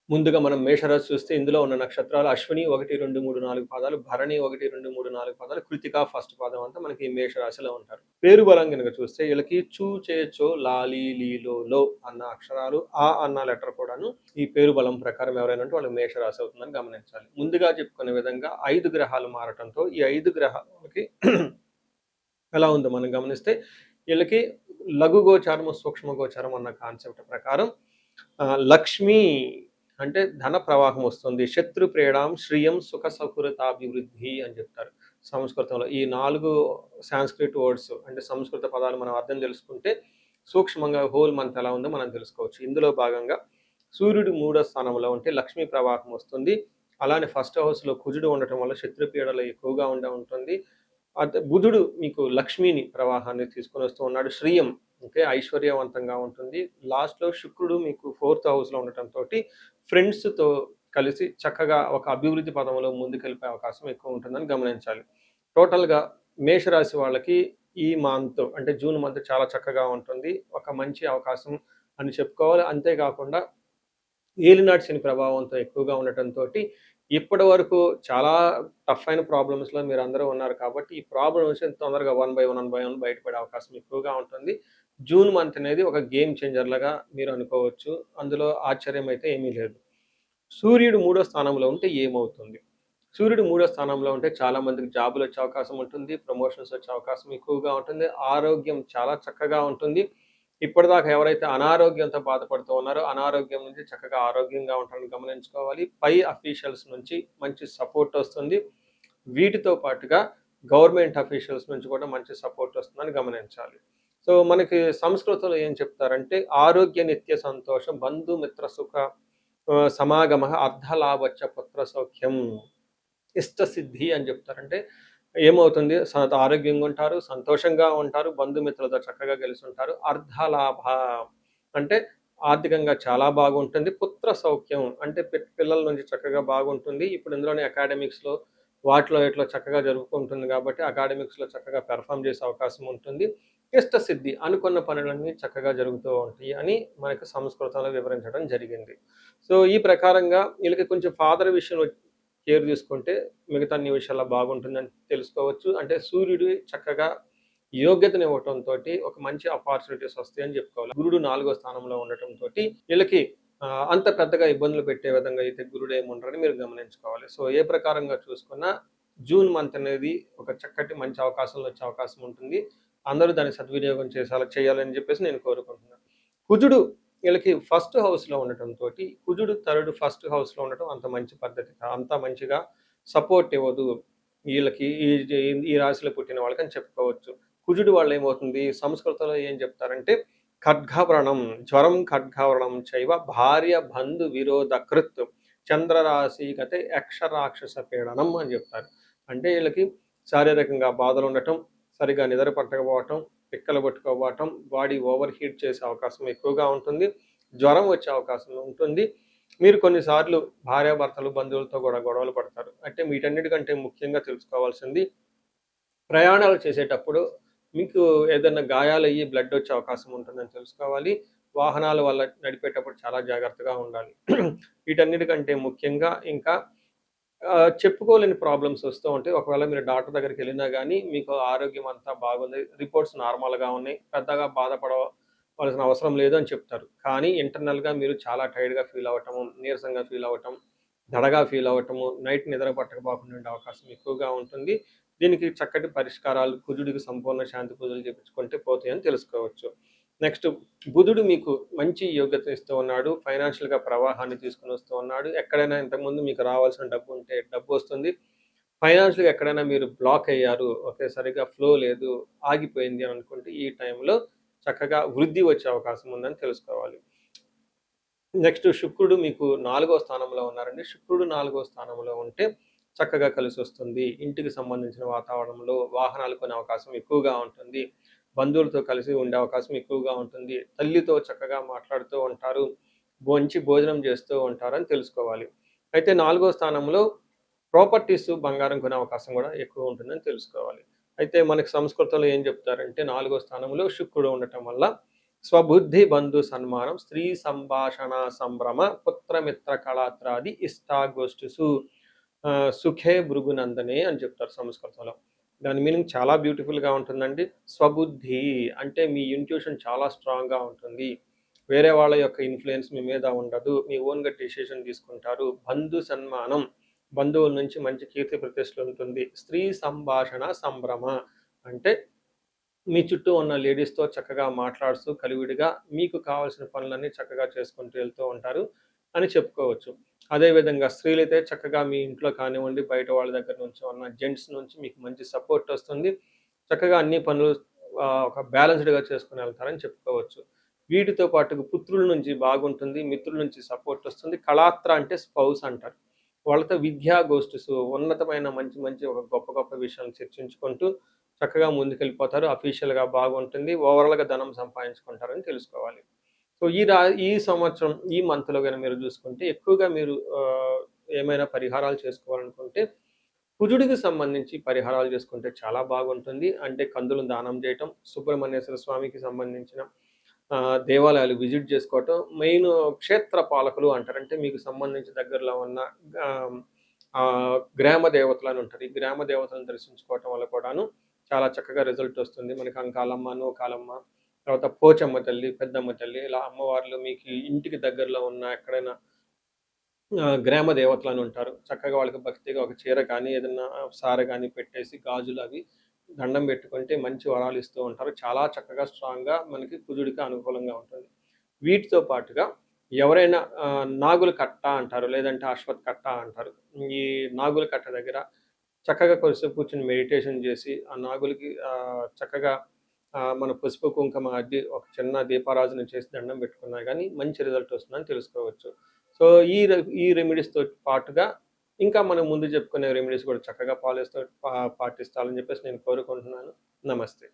ముందుగా మనం మేషరాశి చూస్తే ఇందులో ఉన్న నక్షత్రాలు అశ్విని 1, 2, 3, 4 పాదాలు, భరణి 1, 2, 3, 4 పాదాలు, కృతిక ఫస్ట్ పాదం అంతా మనకి ఈ మేషరాశిలో ఉంటారు. పేరు బలం గనుక చూస్తే వీళ్ళకి చూ, చే, చో, లా, లీ, లీ, లో, లో అన్న అక్షరాలు, ఆ అన్న లెటర్ కూడాను ఈ పేరు బలం ప్రకారం ఎవరైనా ఉంటే వాళ్ళకి మేషరాశి అవుతుందని గమనించాలి. ముందుగా చెప్పుకునే విధంగా 5 గ్రహాలు మారటంతో ఈ 5 గ్రహాలకి ఎలా ఉందో మనం గమనిస్తే వీళ్ళకి లఘు గోచారము, సూక్ష్మ గోచారం అన్న కాన్సెప్ట్ ప్రకారం లక్ష్మి అంటే ధన ప్రవాహం వస్తుంది. శత్రు ప్రేడాం శ్రియం సుఖ సహృతాభివృద్ధి అని చెప్తారు సంస్కృతంలో. ఈ 4 సాంస్క్రిట్ వర్డ్స్ అంటే సంస్కృత పదాలు మనం అర్థం తెలుసుకుంటే సూక్ష్మంగా హోల్ మంత్ ఎలా ఉందో మనం తెలుసుకోవచ్చు. ఇందులో భాగంగా సూర్యుడు 3వ స్థానంలో ఉంటే లక్ష్మీ ప్రవాహం వస్తుంది. అలానే ఫస్ట్ హౌస్లో కుజుడు ఉండటం వల్ల శత్రుపీడలు ఎక్కువగా ఉంటుంది. బుధుడు మీకు లక్ష్మిని ప్రవాహాన్ని తీసుకొని వస్తూ ఉన్నాడు. శ్రీయం ఓకే ఐశ్వర్యవంతంగా ఉంటుంది. లాస్ట్లో శుక్రుడు మీకు 4th హౌస్లో ఉండటంతో ఫ్రెండ్స్తో కలిసి చక్కగా ఒక అభివృద్ధి పదంలో ముందుకెళ్ళిపోయే అవకాశం ఎక్కువ ఉంటుందని గమనించాలి. టోటల్గా మేషరాశి వాళ్ళకి ఈ మంత్ అంటే జూన్ మంత్ చాలా చక్కగా ఉంటుంది. ఒక మంచి అవకాశం అని చెప్పుకోవాలి. అంతేకాకుండా ఏలినాటి శని ప్రభావంతో ఎక్కువగా ఉండటంతో ఇప్పటి వరకు చాలా టఫ్ అయిన ప్రాబ్లమ్స్లో మీరు అందరూ ఉన్నారు కాబట్టి ఈ ప్రాబ్లమ్స్ తొందరగా 1 బై 1 బయటపడే అవకాశం ఎక్కువగా ఉంటుంది. జూన్ మంత్ అనేది ఒక గేమ్ చేంజర్ లాగా మీరు అనుకోవచ్చు. అందులో ఆశ్చర్యం అయితే ఏమీ లేదు. సూర్యుడు 3వ స్థానంలో ఉంటే ఏమవుతుంది? సూర్యుడు 3వ స్థానంలో ఉంటే చాలా మందికి జాబులు వచ్చే అవకాశం ఉంటుంది. ప్రమోషన్స్ వచ్చే అవకాశం ఎక్కువగా ఉంటుంది. ఆరోగ్యం చాలా చక్కగా ఉంటుంది. ఇప్పటిదాకా ఎవరైతే అనారోగ్యంతో బాధపడుతూ ఉన్నారో అనారోగ్యం నుంచి చక్కగా ఆరోగ్యంగా ఉంటారని గమనించుకోవాలి. పై అఫీషియల్స్ నుంచి మంచి సపోర్ట్ వస్తుంది. వీటితో పాటుగా గవర్నమెంట్ అఫీషియల్స్ నుంచి కూడా మంచి సపోర్ట్ వస్తుందని గమనించాలి. సో మనకి సంస్కృతంలో ఏం చెప్తారంటే ఆరోగ్య నిత్య సంతోషం బంధుమిత్ర సుఖ సమాగమ అర్ధలాభచ్చ పుత్ర సౌఖ్యం ఇష్టసిద్ధి అని చెప్తారంటే ఏమవుతుంది ఆరోగ్యంగా ఉంటారు, సంతోషంగా ఉంటారు, బంధుమిత్రులతో చక్కగా కలిసి ఉంటారు. అర్ధలాభ అంటే ఆర్థికంగా చాలా బాగుంటుంది. పుత్ర సౌఖ్యం అంటే పిల్లల నుంచి చక్కగా బాగుంటుంది. ఇప్పుడు ఇందులోనే అకాడమిక్స్లో వాటిలో ఇట్లా చక్కగా జరుగుతుంటుంది కాబట్టి అకాడమిక్స్లో చక్కగా పెర్ఫామ్ చేసే అవకాశం ఉంటుంది. ఇష్టసిద్ధి అనుకున్న పనులన్నీ చక్కగా జరుగుతూ ఉంటాయి అని మనకు సంస్కృతంలో వివరించడం జరిగింది. సో ఈ ప్రకారంగా వీళ్ళకి కొంచెం ఫాదర్ విషయంలో కేర్ తీసుకుంటే మిగతా అన్ని విషయాల్లో బాగుంటుందని తెలుసుకోవచ్చు. అంటే సూర్యుడు చక్కగా యోగ్యతను ఇవ్వటంతో ఒక మంచి ఆపర్చునిటీస్ వస్తాయని చెప్పుకోవాలి. గురుడు 4వ స్థానంలో ఉండటంతో వీళ్ళకి అంత పెద్దగా ఇబ్బందులు పెట్టే విధంగా అయితే గురుడు ఏముండరని మీరు గమనించుకోవాలి. సో ఏ ప్రకారంగా చూసుకున్నా జూన్ మంత్ అనేది ఒక చక్కటి మంచి అవకాశాలు వచ్చే అవకాశం ఉంటుంది. అందరూ దాన్ని సద్వినియోగం చేయాలని చెప్పేసి నేను కోరుకుంటున్నాను. కుజుడు వీళ్ళకి ఫస్ట్ హౌస్లో ఉండటంతో కుజుడు థర్డ్ ఫస్ట్ హౌస్లో ఉండటం అంత మంచి పద్ధతి అంత మంచిగా సపోర్ట్ ఇవ్వదు వీళ్ళకి ఈ రాశిలో పుట్టిన వాళ్ళకని చెప్పుకోవచ్చు. కుజుడు వాళ్ళు ఏమవుతుంది సంస్కృతంలో ఏం చెప్తారంటే ఖడ్గవ్రణం జ్వరం ఖడ్గవ్రణం చైవ భార్య బంధు విరోధ కృత్ చంద్రరాశి గతే యక్షరాక్షస పీడనం అని చెప్తారు. అంటే వీళ్ళకి శారీరకంగా బాధలు ఉండటం, సరిగా నిద్ర పట్టకపోవటం, పిక్కలు పట్టుకోవటం, బాడీ ఓవర్ హీట్ చేసే అవకాశం ఎక్కువగా ఉంటుంది. జ్వరం వచ్చే అవకాశం ఉంటుంది. మీరు కొన్నిసార్లు భార్యాభర్తలు బంధువులతో కూడా గొడవలు పడతారు. అంటే వీటన్నిటికంటే ముఖ్యంగా తెలుసుకోవాల్సింది ప్రయాణాలు చేసేటప్పుడు మీకు ఏదైనా గాయాలయ్యి బ్లడ్ వచ్చే అవకాశం ఉంటుందని తెలుసుకోవాలి. వాహనాల వల్ల నడిపేటప్పుడు చాలా జాగ్రత్తగా ఉండాలి. వీటన్నిటికంటే ముఖ్యంగా ఇంకా చెప్పుకోలేని ప్రాబ్లమ్స్ వస్తూ ఉంటాయి. ఒకవేళ మీరు డాక్టర్ దగ్గరికి వెళ్ళినా కానీ మీకు ఆరోగ్యం అంతా బాగుంది, రిపోర్ట్స్ నార్మల్గా ఉన్నాయి, పెద్దగా బాధపడవలసిన అవసరం లేదు అని చెప్తారు. కానీ ఇంటర్నల్గా మీరు చాలా టైర్డ్గా ఫీల్ అవ్వటము, నీరసంగా ఫీల్ అవ్వటం, దడగా ఫీల్ అవ్వటము, నైట్ నిద్ర పట్టకపోకుండా ఉండే అవకాశం ఎక్కువగా ఉంటుంది. దీనికి చక్కటి పరిష్కారాలు కుజుడికి సంపూర్ణ శాంతి పూజలు చేయించుకుంటే పోతాయని తెలుసుకోవచ్చు. నెక్స్ట్ బుధుడు మీకు మంచి యోగ్యత ఇస్తూ ఉన్నాడు. ఫైనాన్షియల్గా ప్రవాహాన్ని తీసుకుని వస్తూ ఉన్నాడు. ఎక్కడైనా ఇంతకుముందు మీకు రావాల్సిన డబ్బు ఉంటే డబ్బు వస్తుంది. ఫైనాన్షియల్గా ఎక్కడైనా మీరు బ్లాక్ అయ్యారు, ఓకే సరిగా ఫ్లో లేదు, ఆగిపోయింది అని అనుకుంటే ఈ టైంలో చక్కగా వృద్ధి వచ్చే అవకాశం ఉందని తెలుసుకోవాలి. నెక్స్ట్ శుక్రుడు మీకు 4వ స్థానంలో ఉన్నారండి. శుక్రుడు 4వ స్థానంలో ఉంటే చక్కగా కలిసి వస్తుంది. ఇంటికి సంబంధించిన వాతావరణంలో వాహనాలు కొనే అవకాశం ఎక్కువగా ఉంటుంది. బంధువులతో కలిసి ఉండే అవకాశం ఎక్కువగా ఉంటుంది. తల్లితో చక్కగా మాట్లాడుతూ ఉంటారు, మంచి భోజనం చేస్తూ ఉంటారని తెలుసుకోవాలి. అయితే 4వ స్థానంలో ప్రాపర్టీస్ బంగారం కొనే అవకాశం కూడా ఎక్కువ ఉంటుందని తెలుసుకోవాలి. అయితే మనకి సంస్కృతంలో ఏం చెప్తారంటే 4వ స్థానంలో శుక్రుడు ఉండటం వల్ల స్వబుద్ధి బంధు సన్మానం, స్త్రీ సంభాషణ సంభ్రమ, పుత్రమిత్ర కళాత్రాది ఇష్టాగోష్ఠిసు సుఖే భృగునందనే అని చెప్తారు సంస్కృతంలో. దాని మీనింగ్ చాలా బ్యూటిఫుల్గా ఉంటుందండి. స్వబుద్ధి అంటే మీ ఇంట్యూషన్ చాలా స్ట్రాంగ్గా ఉంటుంది. వేరే వాళ్ళ యొక్క ఇన్ఫ్లుయెన్స్ మీ మీద ఉండదు. మీ ఓన్గా డెసిషన్ తీసుకుంటారు. బంధు సన్మానం, బంధువుల నుంచి మంచి కీర్తి ప్రతిష్టలు ఉంటుంది. స్త్రీ సంభాషణ సంభ్రమ అంటే మీ చుట్టూ ఉన్న లేడీస్తో చక్కగా మాట్లాడుతూ కలివిడిగా మీకు కావాల్సిన పనులన్నీ చక్కగా చేసుకుంటూ వెళ్తూ ఉంటారు అని చెప్పుకోవచ్చు. అదేవిధంగా స్త్రీలైతే చక్కగా మీ ఇంట్లో కానివ్వండి, బయట వాళ్ళ దగ్గర నుంచి ఉన్న జెంట్స్ నుంచి మీకు మంచి సపోర్ట్ వస్తుంది. చక్కగా అన్ని పనులు ఒక బ్యాలెన్స్డ్గా చేసుకుని వెళ్తారని చెప్పుకోవచ్చు. వీటితో పాటు పుత్రుల నుంచి బాగుంటుంది, మిత్రుల నుంచి సపోర్ట్ వస్తుంది. కళాత్ర అంటే స్పౌస్ అంటారు. వాళ్ళతో విద్యా గోష్ఠిసు ఉన్నతమైన మంచి మంచి ఒక గొప్ప గొప్ప విషయాలను చర్చించుకుంటూ చక్కగా ముందుకెళ్ళిపోతారు. అఫీషియల్‌గా బాగుంటుంది. ఓవరాల్‌గా ధనం సంపాదించుకుంటారని తెలుసుకోవాలి. సో, ఈ సంవత్సరం ఈ మంత్‌లో గాని మీరు చూసుకుంటే ఎక్కువగా మీరు ఏమైనా పరిహారాలు చేసుకోవాలనుకుంటే కుజుడికి సంబంధించి పరిహారాలు చేసుకుంటే చాలా బాగుంటుంది. అంటే కందులను దానం చేయటం, సుబ్రహ్మణ్యేశ్వర స్వామికి సంబంధించిన దేవాలయాలు విజిట్ చేసుకోవటం, మెయిన్ క్షేత్ర పాలకులు అంటారు. అంటే మీకు సంబంధించి దగ్గరలో ఉన్న గ్రామ దేవతలని ఉంటారు. ఈ గ్రామ దేవతలను దర్శించుకోవటం వల్ల కూడాను చాలా చక్కగా రిజల్ట్ వస్తుంది. మనకి అంకాలమ్మ, నూకాలమ్మ, తర్వాత పోచమ్మ తల్లి, పెద్దమ్మ తల్లి ఇలా అమ్మవార్లు మీకు ఇంటికి దగ్గరలో ఉన్న ఎక్కడైనా గ్రామ దేవతలని ఉంటారు. చక్కగా వాళ్ళకి భక్తిగా ఒక చీర కానీ, ఏదన్నా సారె కానీ పెట్టేసి గాజులు అవి దండం పెట్టుకుంటే మంచి వరాలు ఇస్తూ ఉంటారు. చాలా చక్కగా స్ట్రాంగ్‌గా మనకి కుజుడికి అనుకూలంగా ఉంటుంది. వీటితో పాటుగా ఎవరైనా నాగుల కట్ట అంటారు. లేదంటే అశ్వత్ కట్ట అంటారు. ఈ నాగుల కట్ట దగ్గర చక్కగా కొద్దిసేపు కూర్చొని మెడిటేషన్ చేసి ఆ నాగులకి చక్కగా మన పసుపు కుంకుమ అద్ది ఒక చిన్న దీపారాధన చేసి దండం పెట్టుకున్నా కానీ మంచి రిజల్ట్ వస్తుందని తెలుసుకోవచ్చు. సో, ఈ రెమెడీస్‌తో పాటుగా ఇంకా మనం ముందు చెప్పుకునే రెమెడీస్ కూడా చక్కగా పాటిస్తారని చెప్పేసి నేను కోరుకుంటున్నాను. నమస్తే.